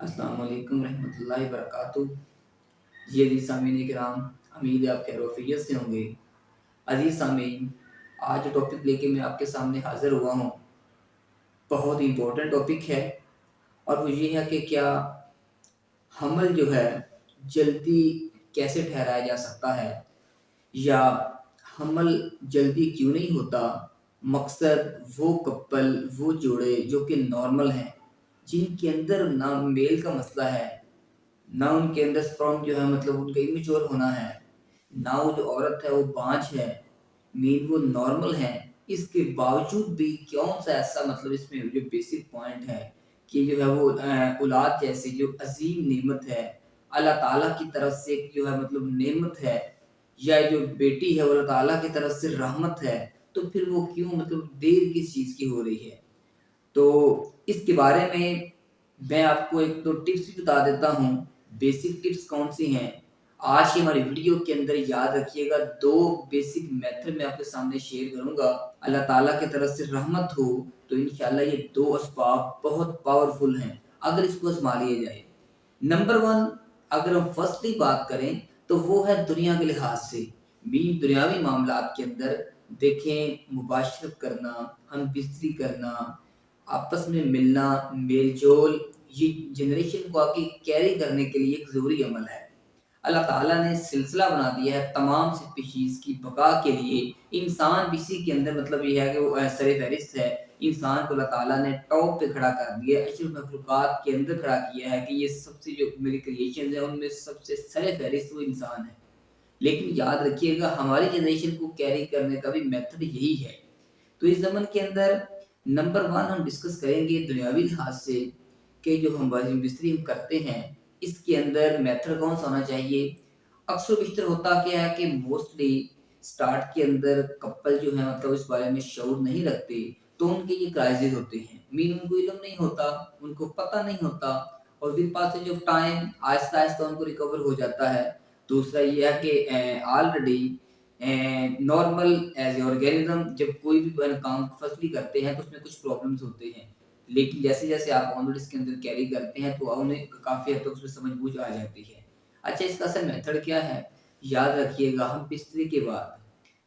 अस्सलाम वालेकुम रहमतुल्लाहि वबरकातुहू। जी अज़ीज़ सामीन किराम, उम्मीद है आप खैर-ओ-आफ़ियत से होंगे। अज़ीज़ सामीन, आज जो टॉपिक लेके मैं आपके सामने हाज़िर हुआ हूँ, बहुत इम्पोर्टेंट टॉपिक है और वो ये है कि क्या हमल जो है जल्दी कैसे ठहराया जा सकता है या हमल जल्दी क्यों नहीं होता? मकसद वो कपल, वो जोड़े जो कि नॉर्मल हैं, जिनके अंदर ना मेल का मसला है, ना उनके अंदर स्पर्म जो है मतलब उनका इमेच्योर होना है, ना वो जो औरत है वो बाँझ है, मीन वो नॉर्मल है। इसके बावजूद भी कौन-सा ऐसा मतलब इसमें जो बेसिक पॉइंट है कि जो है वो औलाद जैसी जो अज़ीम नेमत है, अल्लाह ताला की तरफ से एक जो है मतलब नेमत है या जो बेटी है वो अल्लाह ताला की तरफ से रहमत है, तो फिर वो क्यों मतलब देर किस चीज़ की हो रही है? तो इसके बारे में मैं आपको 1-2 टिप्स भी बता देता हूँ। बेसिक टिप्स कौन-सी हैं? आज की हमारी वीडियो के अंदर याद रखिएगा 2 बेसिक मेथड मैं आपके सामने शेयर करूँगा। अल्लाह ताला की तरफ से रहमत हो, तो इंशाअल्लाह ये 2 असबाब बहुत पावरफुल हैं, अगर इसको आज़मा लिया जाए। नंबर 1 अगर हम फर्स्टली बात करें, तो वो है दुनिया के लिहाज़ से। दुनियावी मामलात के अंदर देखें मुबाशरत करना, हम-बिस्तरी करना, आपस में मिलना, मेल-जोल, ये जनरेशन को आगे कैरी करने के लिए एक ज़रूरी अमल है। अल्लाह ताला ने सिलसिला बना दिया है तमाम स्पीशीज़ की बका के लिए। इंसान भी इसी के अंदर मतलब ये है कि वो सर-ए-फ़हरिस्त है। इंसान को अल्लाह ताला ने टॉप पे खड़ा कर दिया है, अशरफ मखलूक़ात के अंदर खड़ा किया है कि ये सबसे जो मेरी क्रिएशंस हैं, उनमें सबसे सर-ए-फ़हरिस्त वो इंसान है। लेकिन याद रखिएगा हमारी जनरेशन को कैरी करने का भी मेथड यही है। तो इस ज़मन के अंदर नंबर 1 हम डिस्कस करेंगे दुनियावी लिहाज़ से कि जो हम वाजिब-बिस्तरी हम करते हैं, इसके अंदर मेथड कौन-सा होना चाहिए? अक्सर-बेशतर होता क्या है कि मोस्टली स्टार्ट के अंदर कपल जो है मतलब इस बारे में शऊर नहीं रखते, तो उनके ये क्राइसिस होते हैं। उनको इल्म नहीं होता, उनको पता नहीं होता और विद पासेज ऑफ टाइम आहिस्ता-आहिस्ता उनको रिकवर हो जाता है। दूसरा ये है कि already normal as a organism जब कोई भी काम फर्स्टली करते हैं तो उसमें कुछ प्रॉब्लम्स होते हैं। लेकिन जैसे-जैसे आप ऑनवर्ड इसके अंदर कैरी करते हैं तो उन्हें काफ़ी हद तक उसमें समझ-बूझ आ जाती है। अच्छा इसका असल मेथड क्या है? याद रखिएगा हम बिस्तरी के बाद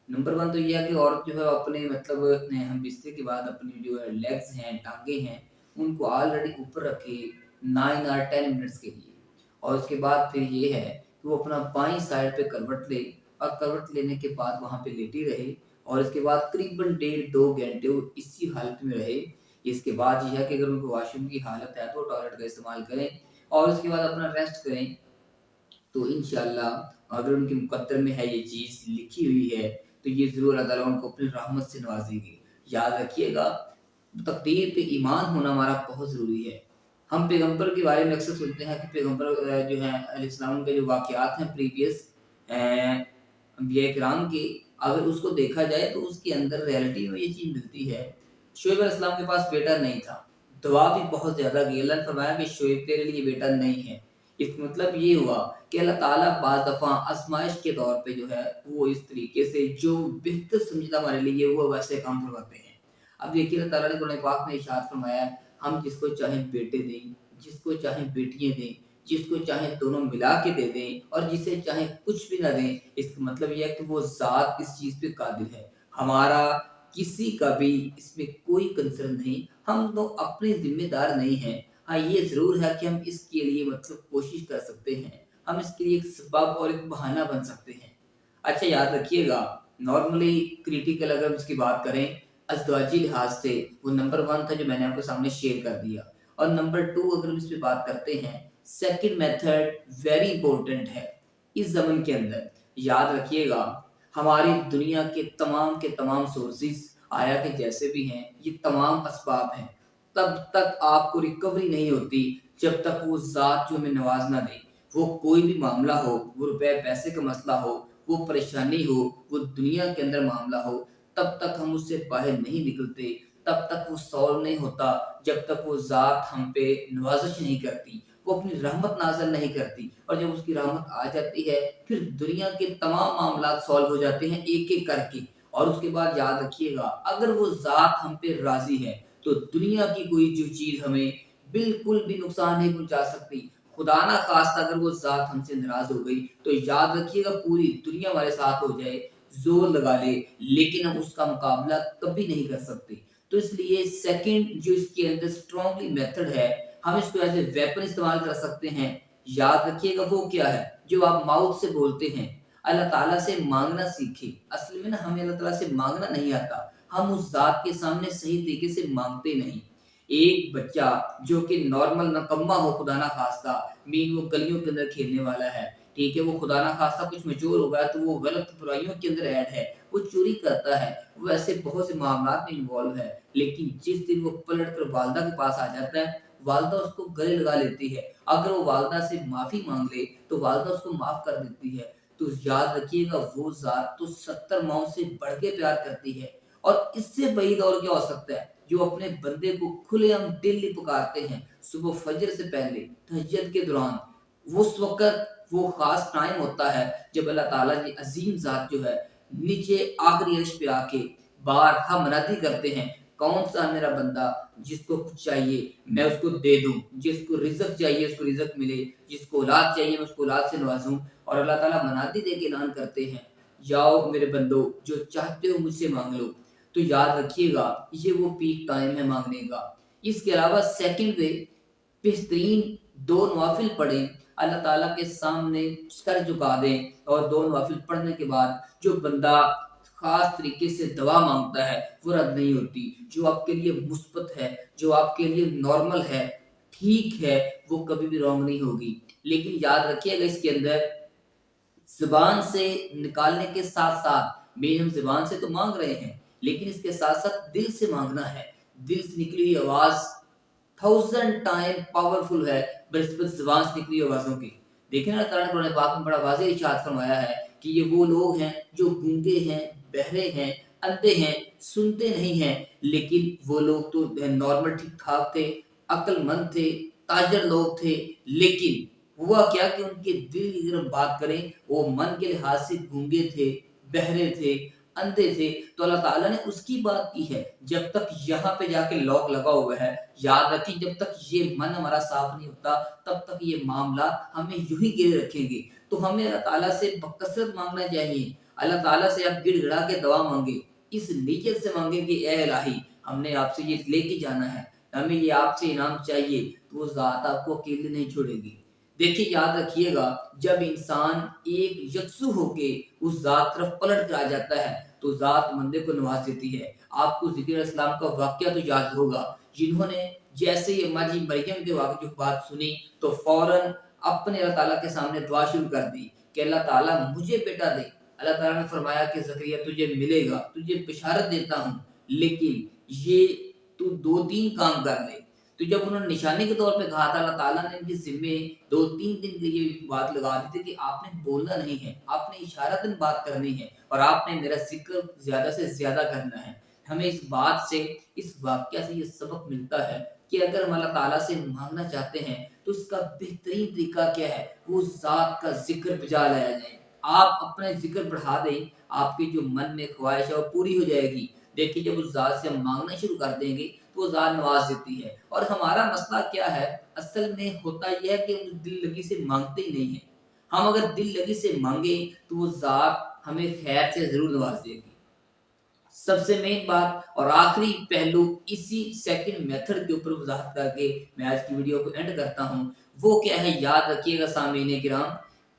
नंबर 1 तो ये है कि औरत जो है अपने मतलब हम बिस्तर के बाद अपनी जो है लेग्स हैं, टाँगे हैं, उनको ऑलरेडी ऊपर रखे 9 और 10 मिनट्स के लिए और उसके बाद फिर ये है कि वो अपना बाईं साइड पे करवट ले और करवट लेने के बाद वहाँ पे लेटी रहे और इसके बाद करीबन डेढ़ 2 घंटे वो इसी हालत में रहे। इसके बाद ये है कि अगर उनको वॉशरूम की हालत है तो टॉयलेट का इस्तेमाल करें और उसके बाद अपना रेस्ट करें। तो इंशाअल्लाह अगर उनके मुकद्दर में है ये चीज़ लिखी हुई है, तो ये ज़रूर अल्लाह ताला उनको अपनी रहमत से नवाज़ेगी। याद रखिएगा, तक़दीर पे ईमान होना हमारा बहुत ज़रूरी है। हम पैगंबर के बारे में अक्सर सुनते हैं कि पैगंबर जो हैं अलैहिस्सलाम के जो वाक़यात हैं प्रीवियस अंबिया किराम के, अगर उसको देखा जाए तो उसके अंदर रियलिटी में ये चीज़ मिलती है। शुएब अलैहिस्सलाम के पास बेटा नहीं था, दुआ भी बहुत ज़्यादा की, अल्लाह ने फरमाया कि शुएब तेरे लिए बेटा नहीं है। इसका मतलब ये हुआ कि अल्लाह ताला बाज़ दफ़ा आज़माइश के तौर पे जो है, वो इस तरीके से जो बेहतर समझता हमारे लिए वो वैसे काम करवाते हैं। अब देखिए अल्लाह ताला ने कुरान पाक में इरशाद फरमाया है, हम जिसको चाहें बेटे दें, जिसको चाहें बेटियाँ दें, जिसको चाहें दोनों मिला के दे दें और जिसे चाहें कुछ भी ना दें। इसका मतलब ये है कि वो ज़ात इस चीज़ पे कादिर है। हमारा किसी का भी इसमें कोई कंसर्न नहीं, हम तो अपने ज़िम्मेदार नहीं हैं। हाँ, ये ज़रूर है कि हम इसके लिए मतलब कोशिश कर सकते हैं। हम इसके लिए एक सबब और एक बहाना बन सकते हैं। अच्छा याद रखिएगा, नॉर्मली क्रिटिकल अगर हम इसकी बात करें, अज़दवाजी लिहाज़ से वो नंबर 1 था जो मैंने आपके सामने शेयर कर दिया और नंबर 2 अगर हम इस पे बात करते हैं, सेकंड मेथड वेरी इम्पोर्टेंट है। इस ज़माने के अंदर याद रखिएगा, हमारी दुनिया के तमाम सोर्सेज़ आया के जैसे भी हैं, ये तमाम असबाब हैं। तब तक आपको रिकवरी नहीं होती जब तक वो ज़ात जो हमें नवाज़ ना दे। वो कोई भी मामला हो, वो रुपए पैसे का मसला हो, वो परेशानी हो, वो दुनिया के अंदर मामला हो, तब तक हम उससे बाहर नहीं निकलते, तब तक वो सॉल्व नहीं होता, जब तक वो ज़ात हम पे नवाज़िश नहीं करती, वो अपनी रहमत नाज़िल नहीं करती और जब उसकी रहमत आ जाती है, फिर दुनिया के तमाम मामलात सॉल्व हो जाते हैं एक-एक करके और उसके बाद याद रखिएगा, अगर वो ज़ात हम पे राज़ी है, तो दुनिया की कोई जो चीज़ हमें बिल्कुल भी नुकसान नहीं पहुंचा सकती। खुदा ना खास्ता अगर वो ज़ात हमसे नाराज़ हो गई तो याद रखिएगा पूरी दुनिया हमारे साथ हो जाए, ज़ोर लगा ले, लेकिन हम उसका मुकाबला कभी नहीं कर सकते। तो इसलिए सेकंड जो इसके अंदर स्ट्रांगली मेथड है, हम इसको एज़ ए वेपन इस्तेमाल कर सकते हैं। याद रखिएगा वो क्या है? जो आप माउथ से बोलते हैं, अल्लाह ताला से माँगना सीखें। असल में ना हमें अल्लाह ताला से माँगना नहीं आता, हम उस ज़ात के सामने सही तरीके से माँगते नहीं। एक बच्चा जो कि नॉर्मल नकम्मा हो खुदा ना खास्ता, मीन वो गलियों के अंदर खेलने वाला है, ठीक है? वो खुदा ना खास्ता कुछ मैच्योर हो गया तो वो गलत बुराइयों के अंदर ऐड है, वो चोरी करता है, वो ऐसे बहुत से मामलात में इन्वॉल्व है। लेकिन जिस दिन वो पलट कर वालिदा के पास आ जाता है, वालिदा उसको गले लगा लेती है। अगर वो वालिदा से माफ़ी माँग ले, तो वालिदा उसको माफ़ कर देती है। तो याद रखिएगा वो ज़ात तो 70 माँओं से बढ़ के प्यार करती है। और इससे बईद और क्या हो सकता है, जो अपने बंदे को खुलेआम डेली पुकारते हैं, सुबह फजर से पहले, तहज्जुद के दौरान, उस वक़्त वो ख़ास टाइम होता है जब अल्लाह ताला की अज़ीम ज़ात जो है, नीचे आखिरी अर्श पे आके बारहा मुनादी करते हैं, कौन-सा मेरा बंदा जिसको कुछ चाहिए मैं उसको दे दूँ, जिसको रिज़्क चाहिए उसको रिज़्क मिले, जिसको औलाद चाहिए मैं उसको औलाद से नवाज़ूँ। और अल्लाह ताला मुनादी देके ऐलान करते हैं, जाओ मेरे बंदो जो चाहते हो मुझसे माँग लो। तो याद रखिएगा ये वो पीक टाइम है माँगने का। इसके अलावा सेकंड वे बेहतरीन 2 नवाफ़िल पढ़ें, अल्लाह ताला के सामने सर झुका दें और 2 नवाफ़िल पढ़ने के बाद जो बंदा ख़ास तरीके से दुआ माँगता है, वो रद्द नहीं होती। जो आपके लिए मुस्बत है, जो आपके लिए नॉर्मल है, ठीक है, वो कभी भी रॉन्ग नहीं होगी। लेकिन याद रखिएगा इसके अंदर ज़ुबान से निकालने के साथ-साथ मेन हम ज़ुबान से तो माँग रहे हैं, लेकिन इसके साथ-साथ दिल से माँगना है। दिल से निकली हुई आवाज़ 1000 टाइम पावरफुल है बनिस्बत ज़ुबान से निकली आवाज़ों की। देखिए ना अल्लाह ताला ने कुरान पाक में बड़ा वाज़ेह इरशाद फरमाया है कि ये वो लोग हैं जो गूंगे हैं, बहरे हैं, अंधे हैं, सुनते नहीं हैं, लेकिन वो लोग तो नॉर्मल ठीक-ठाक थे, अक्लमंद थे, ताजर लोग थे, लेकिन हुआ क्या कि उनके दिल की अगर हम बात करें, वो मन के लिहाज से गूंगे थे, बहरे थे, अंधे थे, तो अल्लाह ताला ने उसकी बात की है। जब तक यहाँ पे जाके लॉक लगा हुआ है, याद रखें जब तक ये मन हमारा साफ नहीं होता, तब तक ये मामला हमें यूँ ही गिरे रखेंगे। तो हमें अल्लाह ताला से बकसरत माँगना चाहिए। अल्लाह ताला से आप गिड़गिड़ा के दुआ माँगे, इस नीयत से माँगे कि ए इलाही हमने आपसे ये लेके जाना है, हमें ये आपसे इनाम चाहिए, तो वो ज़ात आपको अकेले नहीं छोड़ेगी। देखिए याद रखिएगा जब इंसान एक यकसू होके उस ज़ात तरफ पलट कर आ जाता है तो ज़ात बंदे को नवाज देती है। आपको ज़िक्र इस्लाम का वाक़या तो याद होगा, जिन्होंने जैसे ही अम्मा जी मरियम के वाक़े की बात सुनी तो फ़ौरन अपने अल्लाह ताला के सामने दुआ शुरू कर दी कि अल्लाह ताला मुझे बेटा दे। अल्लाह ताला ने फरमाया कि ज़करिया तुझे मिलेगा, तुझे बिशारत देता हूँ, लेकिन ये तू 2-3 काम कर ले। तो जब उन्होंने निशानी के तौर पे कहा था अल्लाह ताला ने इनके ज़िम्मे 2-3 दिन के लिए बात लगा दी थी कि आपने बोलना नहीं है, आपने इशारतन बात करनी है और आपने मेरा ज़िक्र ज़्यादा से ज़्यादा करना है। हमें इस बात से, इस वाक़या से ये सबक मिलता है कि अगर हम अल्लाह ताला से माँगना चाहते हैं, तो इसका बेहतरीन तरीका क्या है? वो ज़ात का ज़िक्र बजा लाया जाए। आप अपना ज़िक्र बढ़ा दें, आपके जो मन में ख़्वाहिश है वो पूरी हो जाएगी। देखिए जब उस ज़ात से हम माँगना शुरू कर देंगे, तो वो ज़ात नवाज़ देती है। और हमारा मसला क्या है? असल में होता ये है कि हम दिल लगी से माँगते ही नहीं हैं। हम अगर दिल लगी से माँगे, तो वो ज़ात हमें खैर से ज़रूर नवाज़ देगी। सबसे मेन बात और आखिरी पहलू इसी सेकंड मेथड के ऊपर वज़ाहत करके मैं आज की वीडियो को एंड करता हूँ। वो क्या है याद रखिएगा सामीन किराम,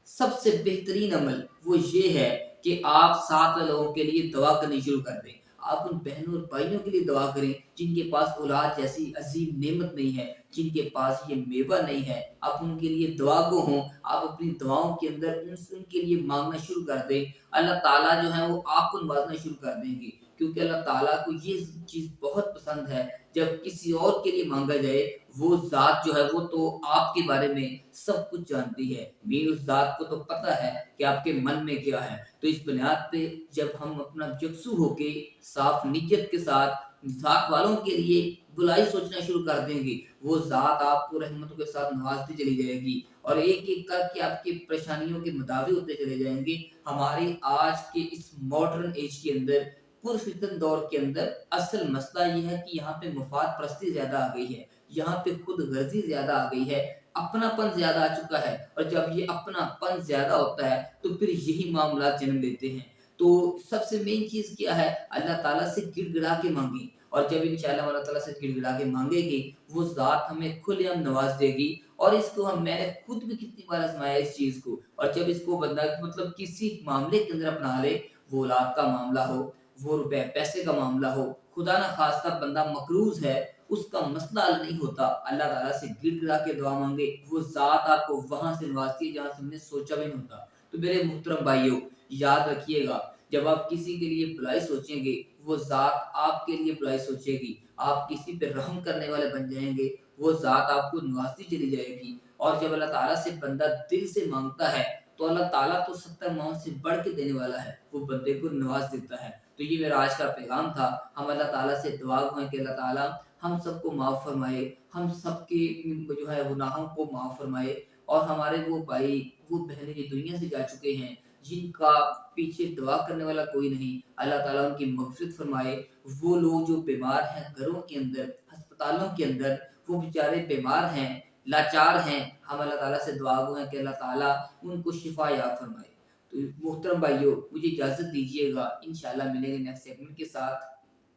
सबसे बेहतरीन अमल वो ये है कि आप साथ वाले लोगों के लिए दुआ करनी शुरू कर दें। आप उन बहनों और भाइयों के लिए दुआ करें जिनके पास औलाद जैसी अज़ीम नेमत नहीं है, जिनके पास ये मेवा नहीं है। आप उनके लिए दुआ गो हों, आप अपनी दुआओं के अंदर उनके लिए माँगना शुरू कर दें। अल्लाह ताला जो है वो आपको नवाज़ना शुरू कर देंगे। क्योंकि अल्लाह ताला को ये चीज़ बहुत पसंद है, जब किसी और के लिए माँगा जाए, वो ज़ात जो है वो तो आपके बारे में सब कुछ जानती है। मेन उस ज़ात को तो पता है कि आपके मन में क्या है। तो इस बुनियाद पे जब हम अपना यकसू होके साफ नीयत के साथ ज़ात वालों के लिए बुराई सोचना शुरू कर देंगे, वो ज़ात आपको रहमतों के साथ नवाज़ती चली जाएगी और एक-एक करके आपकी परेशानियों के मुदाफ़े होते चले जाएँगे। हमारे आज के इस मॉडर्न एज के अंदर पुरफ़ितन दौर के अंदर असल मसला ये है कि यहाँ पे मुफ़ाद परस्ती ज़्यादा आ गई है। यहाँ पे खुद गर्जी ज़्यादा आ गई है, अपनापन ज़्यादा आ चुका है और जब ये अपनापन ज़्यादा होता है, तो फिर यही मामलात जन्म लेते हैं। तो सबसे मेन चीज़ क्या है, अल्लाह ताला से गिड़गिड़ा के माँगे और जब इंशाअल्लाह अल्लाह ताला से गिड़गिड़ा के माँगेंगे, वो ज़ात हमें खुलेआम नवाज़ देगी और इसको मैंने खुद भी कितनी बार आज़माया इस चीज़ को और जब इसको बंदा मतलब किसी मामले के अंदर अपना ले, वो औलाद का मामला हो, वो रुपए पैसे का मामला हो, खुदा ना ख़ास्ता बंदा मकरूज़ है, उसका मसला हल नहीं होता, अल्लाह ताला से गिड़गिड़ा के दुआ माँगे, वो ज़ात आपको वहाँ से नवाज़ती है जहाँ से हमने सोचा भी नहीं होता। तो मेरे मोहतरम भाइयों, याद रखिएगा, जब आप किसी के लिए भलाई सोचेंगे, वो ज़ात आपके लिए भलाई सोचेगी। आप किसी पे रहम करने वाले बन जाएँगे, वो ज़ात आपको नवाज़ती चली जाएगी और जब अल्लाह ताला से बंदा दिल से माँगता है, तो अल्लाह ताला तो 70 माओं से बढ़ के देने वाला है, वो बंदे को नवाज़ देता है। तो ये मेरा आज का पैगाम था, हम अल्लाह ताला से दुआ गो हैं कि अल्लाह ताला हम सबको माफ़ फ़रमाए, हम सबके जो है गुनाहों को माफ़ फ़रमाए और हमारे वो भाई, वो बहनें जो दुनिया से जा चुके हैं, जिनका पीछे दुआ करने वाला कोई नहीं, अल्लाह ताला उनकी मग़फ़िरत फ़रमाए। वो लोग जो बीमार हैं घरों के अंदर, अस्पतालों के अंदर, वो बेचारे बीमार हैं, लाचार हैं, हम अल्लाह ताला से दुआ गो हैं कि अल्लाह ताला उनको शिफ़ा याब फ़रमाए। तो मोहतरम भाइयों, मुझे इजाज़त दीजिएगा, इंशाअल्लाह मिलेंगे नेक्स्ट सेगमेंट के साथ।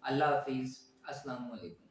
अल्लाह हाफ़िज़, अस्सलामु अलैकुम।